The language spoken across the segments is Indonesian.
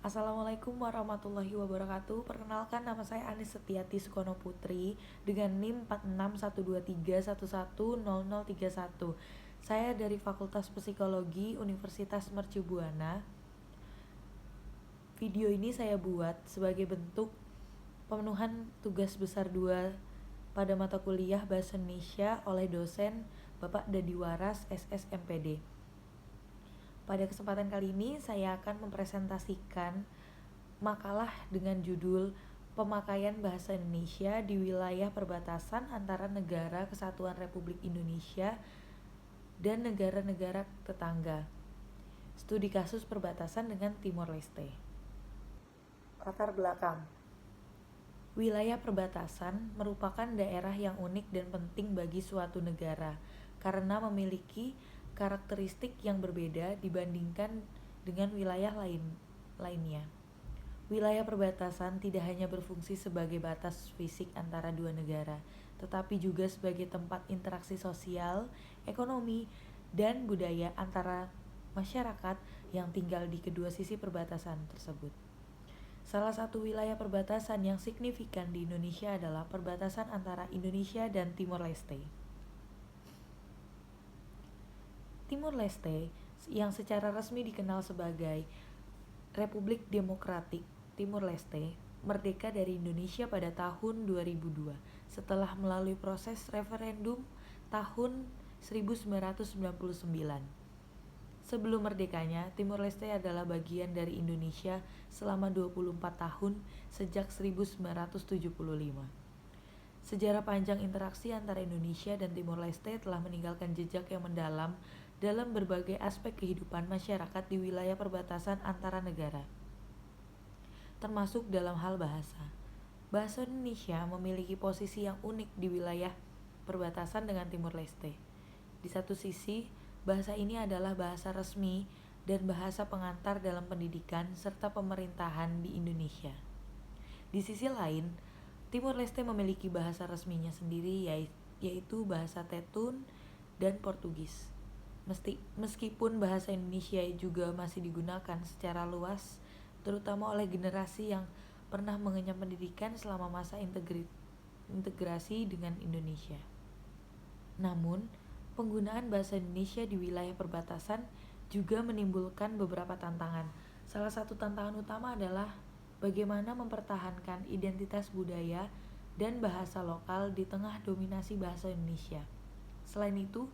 Assalamualaikum warahmatullahi wabarakatuh. Perkenalkan, nama saya Anis Setiati Sukono Putri dengan NIM 461231100031. Saya dari Fakultas Psikologi Universitas Mercu Buana. Video ini saya buat sebagai bentuk pemenuhan tugas besar 2 pada mata kuliah Bahasa Indonesia oleh dosen Bapak Dadi Waras SSMPD. Pada kesempatan kali ini saya akan mempresentasikan makalah dengan judul Pemakaian Bahasa Indonesia di Wilayah Perbatasan antara Negara Kesatuan Republik Indonesia dan negara-negara tetangga. Studi kasus perbatasan dengan Timor Leste. Latar belakang. Wilayah perbatasan merupakan daerah yang unik dan penting bagi suatu negara karena memiliki karakteristik yang berbeda dibandingkan dengan wilayah lainnya. Wilayah perbatasan tidak hanya berfungsi sebagai batas fisik antara dua negara, tetapi juga sebagai tempat interaksi sosial, ekonomi, dan budaya antara masyarakat yang tinggal di kedua sisi perbatasan tersebut. Salah satu wilayah perbatasan yang signifikan di Indonesia adalah perbatasan antara Indonesia dan Timor Leste. Timor Leste yang secara resmi dikenal sebagai Republik Demokratik Timor Leste merdeka dari Indonesia pada tahun 2002 setelah melalui proses referendum tahun 1999. Sebelum merdekanya, Timor Leste adalah bagian dari Indonesia selama 24 tahun sejak 1975. Sejarah panjang interaksi antara Indonesia dan Timor Leste telah meninggalkan jejak yang mendalam dalam berbagai aspek kehidupan masyarakat di wilayah perbatasan antara negara, termasuk dalam hal bahasa. Bahasa Indonesia memiliki posisi yang unik di wilayah perbatasan dengan Timor Leste. Di satu sisi, bahasa ini adalah bahasa resmi dan bahasa pengantar dalam pendidikan serta pemerintahan di Indonesia. Di sisi lain, Timor Leste memiliki bahasa resminya sendiri yaitu bahasa Tetun dan Portugis. Meskipun bahasa Indonesia juga masih digunakan secara luas, terutama oleh generasi yang pernah mengenyam pendidikan selama masa integrasi dengan Indonesia. Namun, penggunaan bahasa Indonesia di wilayah perbatasan juga menimbulkan beberapa tantangan. Salah satu tantangan utama adalah bagaimana mempertahankan identitas budaya dan bahasa lokal di tengah dominasi bahasa Indonesia. Selain itu,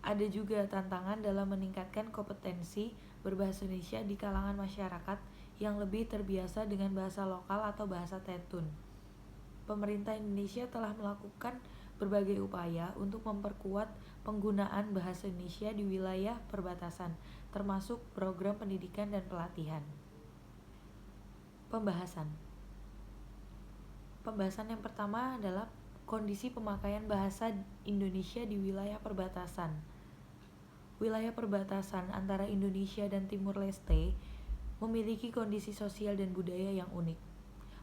ada juga tantangan dalam meningkatkan kompetensi berbahasa Indonesia di kalangan masyarakat yang lebih terbiasa dengan bahasa lokal atau bahasa Tetun. Pemerintah Indonesia telah melakukan berbagai upaya untuk memperkuat penggunaan bahasa Indonesia di wilayah perbatasan, termasuk program pendidikan dan pelatihan. Pembahasan yang pertama adalah kondisi pemakaian bahasa Indonesia di wilayah perbatasan. Wilayah perbatasan antara Indonesia dan Timor Leste memiliki kondisi sosial dan budaya yang unik.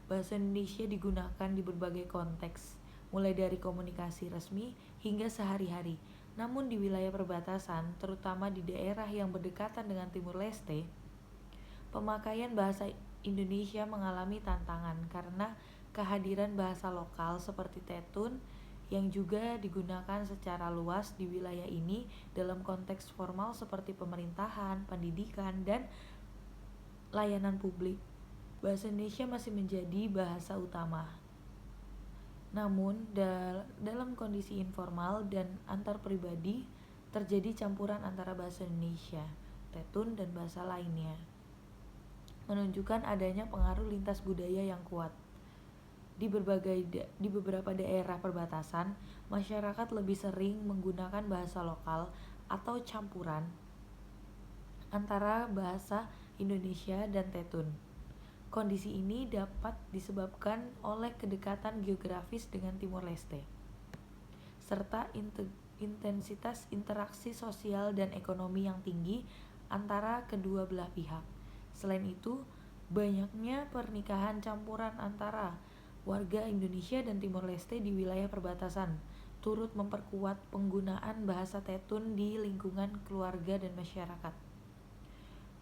Bahasa Indonesia digunakan di berbagai konteks, mulai dari komunikasi resmi hingga sehari-hari. Namun di wilayah perbatasan, terutama di daerah yang berdekatan dengan Timor Leste, pemakaian bahasa Indonesia mengalami tantangan karena kehadiran bahasa lokal seperti Tetun yang juga digunakan secara luas di wilayah ini dalam konteks formal seperti pemerintahan, pendidikan, dan layanan publik. Bahasa Indonesia masih menjadi bahasa utama. Namun, dalam kondisi informal dan antar pribadi, terjadi campuran antara bahasa Indonesia, Tetun, dan bahasa lainnya, menunjukkan adanya pengaruh lintas budaya yang kuat. Di beberapa daerah perbatasan, masyarakat lebih sering menggunakan bahasa lokal atau campuran antara bahasa Indonesia dan Tetun. Kondisi ini dapat disebabkan oleh kedekatan geografis dengan Timor Leste, serta intensitas interaksi sosial dan ekonomi yang tinggi antara kedua belah pihak. Selain itu, banyaknya pernikahan campuran antara warga Indonesia dan Timor Leste di wilayah perbatasan turut memperkuat penggunaan bahasa Tetun di lingkungan keluarga dan masyarakat.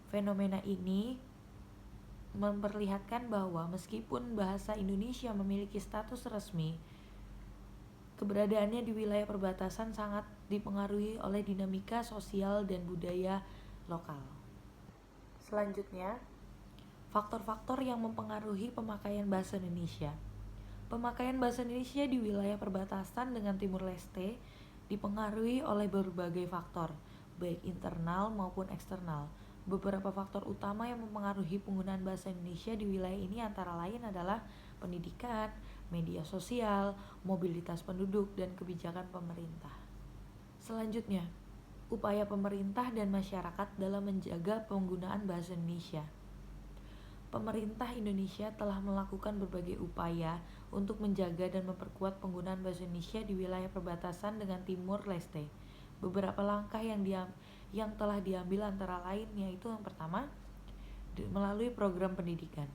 Fenomena ini memperlihatkan bahwa meskipun bahasa Indonesia memiliki status resmi, keberadaannya di wilayah perbatasan sangat dipengaruhi oleh dinamika sosial dan budaya lokal. Selanjutnya, faktor-faktor yang mempengaruhi pemakaian bahasa Indonesia. Pemakaian bahasa Indonesia di wilayah perbatasan dengan Timur Leste dipengaruhi oleh berbagai faktor, baik internal maupun eksternal. Beberapa faktor utama yang mempengaruhi penggunaan bahasa Indonesia di wilayah ini antara lain adalah pendidikan, media sosial, mobilitas penduduk, dan kebijakan pemerintah. Selanjutnya, upaya pemerintah dan masyarakat dalam menjaga penggunaan bahasa Indonesia. Pemerintah Indonesia telah melakukan berbagai upaya untuk menjaga dan memperkuat penggunaan bahasa Indonesia di wilayah perbatasan dengan Timur Leste. Beberapa langkah yang telah diambil antara lain yaitu yang pertama, melalui program pendidikan.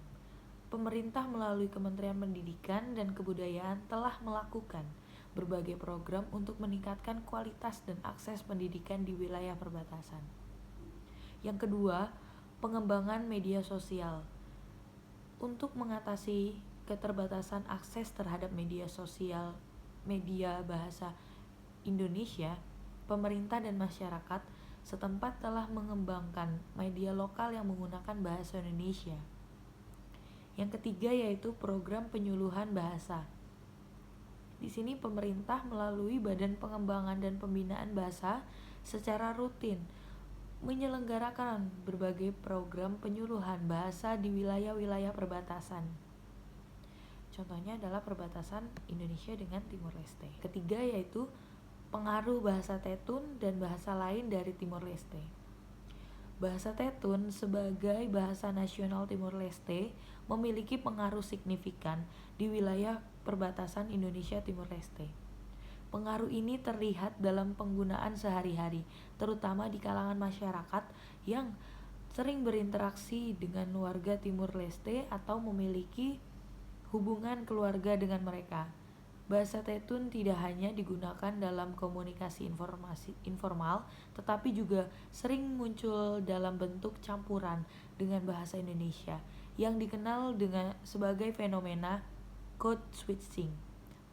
Pemerintah melalui Kementerian Pendidikan dan Kebudayaan telah melakukan berbagai program untuk meningkatkan kualitas dan akses pendidikan di wilayah perbatasan. Yang kedua, pengembangan media sosial. Untuk mengatasi keterbatasan akses terhadap media sosial, media bahasa Indonesia, pemerintah dan masyarakat setempat telah mengembangkan media lokal yang menggunakan bahasa Indonesia. Yang ketiga yaitu program penyuluhan bahasa. Di sini pemerintah melalui Badan Pengembangan dan Pembinaan Bahasa secara rutin menyelenggarakan berbagai program penyuluhan bahasa di wilayah-wilayah perbatasan. Contohnya adalah perbatasan Indonesia dengan Timur Leste. Ketiga yaitu pengaruh bahasa Tetun dan bahasa lain dari Timur Leste. Bahasa Tetun sebagai bahasa nasional Timur Leste memiliki pengaruh signifikan di wilayah perbatasan Indonesia Timur Leste. Pengaruh ini terlihat dalam penggunaan sehari-hari, terutama di kalangan masyarakat yang sering berinteraksi dengan warga Timur Leste atau memiliki hubungan keluarga dengan mereka. Bahasa Tetun tidak hanya digunakan dalam komunikasi informal, tetapi juga sering muncul dalam bentuk campuran dengan bahasa Indonesia yang dikenal sebagai fenomena code switching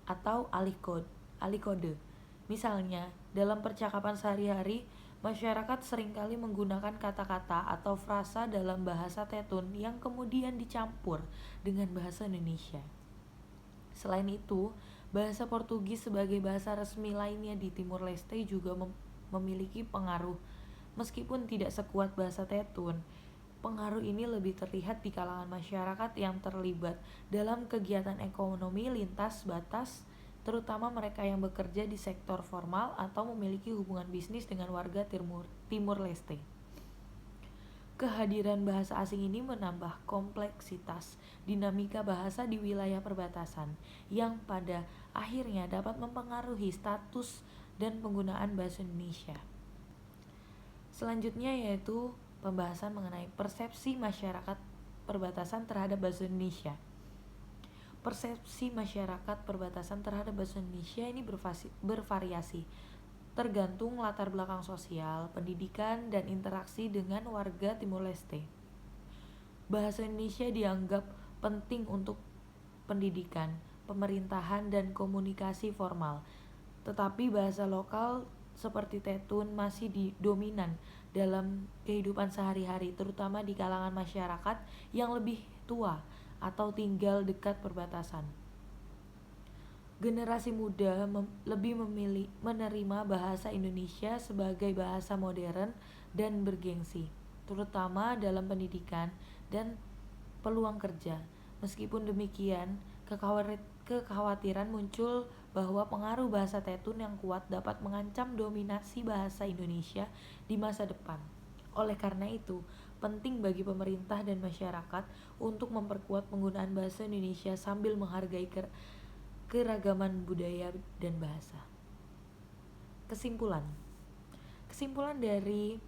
atau alih kode. Misalnya, dalam percakapan sehari-hari, masyarakat seringkali menggunakan kata-kata atau frasa dalam bahasa Tetun yang kemudian dicampur dengan bahasa Indonesia. Selain itu, bahasa Portugis sebagai bahasa resmi lainnya di Timur Leste juga memiliki pengaruh. Meskipun tidak sekuat bahasa Tetun, pengaruh ini lebih terlihat di kalangan masyarakat yang terlibat dalam kegiatan ekonomi lintas batas, terutama mereka yang bekerja di sektor formal atau memiliki hubungan bisnis dengan warga Timur Leste. Kehadiran bahasa asing ini menambah kompleksitas dinamika bahasa di wilayah perbatasan yang pada akhirnya dapat mempengaruhi status dan penggunaan bahasa Indonesia. Selanjutnya yaitu pembahasan mengenai persepsi masyarakat perbatasan terhadap bahasa Indonesia. Persepsi masyarakat perbatasan terhadap bahasa Indonesia ini bervariasi, tergantung latar belakang sosial, pendidikan, dan interaksi dengan warga Timur Leste. Bahasa Indonesia dianggap penting untuk pendidikan, pemerintahan, dan komunikasi formal, tetapi bahasa lokal seperti Tetun masih dominan dalam kehidupan sehari-hari, terutama di kalangan masyarakat yang lebih tua atau tinggal dekat perbatasan. Generasi muda lebih menerima bahasa Indonesia sebagai bahasa modern dan bergengsi, terutama dalam pendidikan dan peluang kerja. Meskipun demikian, kekhawatiran muncul bahwa pengaruh bahasa Tetun yang kuat dapat mengancam dominasi bahasa Indonesia di masa depan. Oleh karena itu, penting bagi pemerintah dan masyarakat untuk memperkuat penggunaan bahasa Indonesia sambil menghargai keragaman budaya dan bahasa. Kesimpulan dari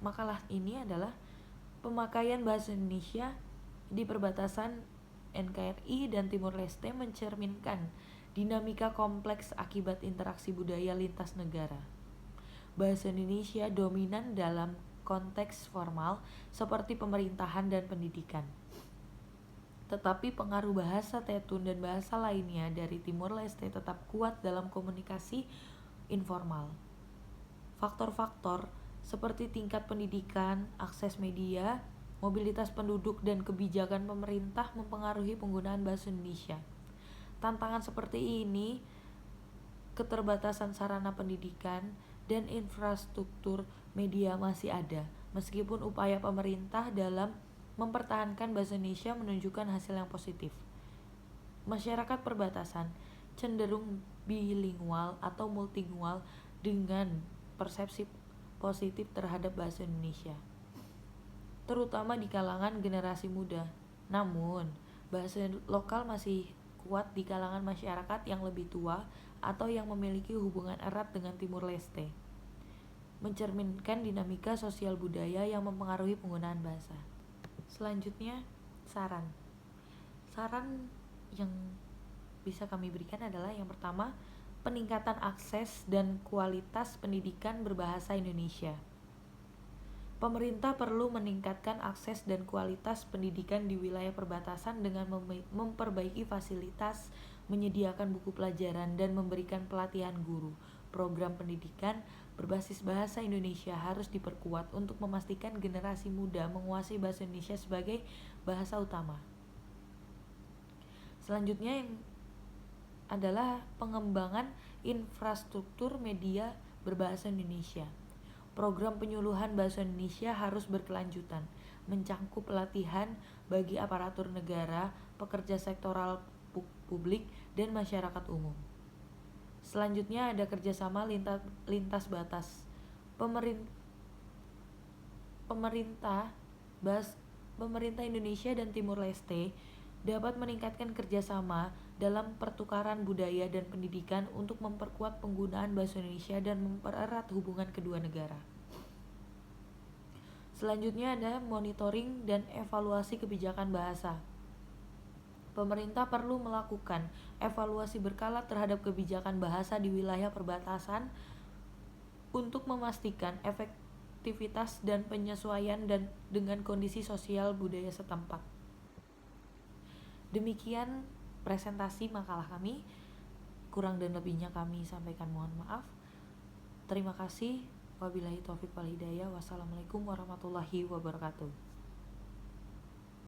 makalah ini adalah pemakaian bahasa Indonesia di perbatasan NKRI dan Timur Leste mencerminkan dinamika kompleks akibat interaksi budaya lintas negara. Bahasa Indonesia dominan dalam konteks formal seperti pemerintahan dan pendidikan. Tetapi pengaruh bahasa Tetun dan bahasa lainnya dari Timur Leste tetap kuat dalam komunikasi informal. Faktor-faktor seperti tingkat pendidikan, akses media, mobilitas penduduk, dan kebijakan pemerintah mempengaruhi penggunaan bahasa Indonesia. Tantangan seperti ini, keterbatasan sarana pendidikan, dan infrastruktur media masih ada, meskipun upaya pemerintah dalam mempertahankan bahasa Indonesia menunjukkan hasil yang positif. Masyarakat perbatasan cenderung bilingual atau multilingual dengan persepsi positif terhadap bahasa Indonesia, terutama di kalangan generasi muda. Namun, bahasa lokal masih kuat di kalangan masyarakat yang lebih tua atau yang memiliki hubungan erat dengan Timur Leste, mencerminkan dinamika sosial budaya yang mempengaruhi penggunaan bahasa. Selanjutnya, saran yang bisa kami berikan adalah yang pertama, peningkatan akses dan kualitas pendidikan berbahasa Indonesia. Pemerintah perlu meningkatkan akses dan kualitas pendidikan di wilayah perbatasan dengan memperbaiki fasilitas, menyediakan buku pelajaran, dan memberikan pelatihan guru. Program pendidikan berbasis bahasa Indonesia harus diperkuat untuk memastikan generasi muda menguasai bahasa Indonesia sebagai bahasa utama. Selanjutnya yang adalah pengembangan infrastruktur media berbahasa Indonesia. Program penyuluhan bahasa Indonesia harus berkelanjutan, mencangkup pelatihan bagi aparatur negara, pekerja sektoral publik, dan masyarakat umum. Selanjutnya ada kerjasama lintas batas. Pemerintah Indonesia dan Timur Leste dapat meningkatkan kerjasama dalam pertukaran budaya dan pendidikan untuk memperkuat penggunaan bahasa Indonesia dan mempererat hubungan kedua negara. Selanjutnya ada monitoring dan evaluasi kebijakan bahasa. Pemerintah perlu melakukan evaluasi berkala terhadap kebijakan bahasa di wilayah perbatasan untuk memastikan efektivitas dan penyesuaian dengan kondisi sosial budaya setempat. Demikian presentasi makalah kami. Kurang dan lebihnya kami sampaikan mohon maaf. Terima kasih. Wabillahi taufiq wal hidayah. Wassalamualaikum warahmatullahi wabarakatuh.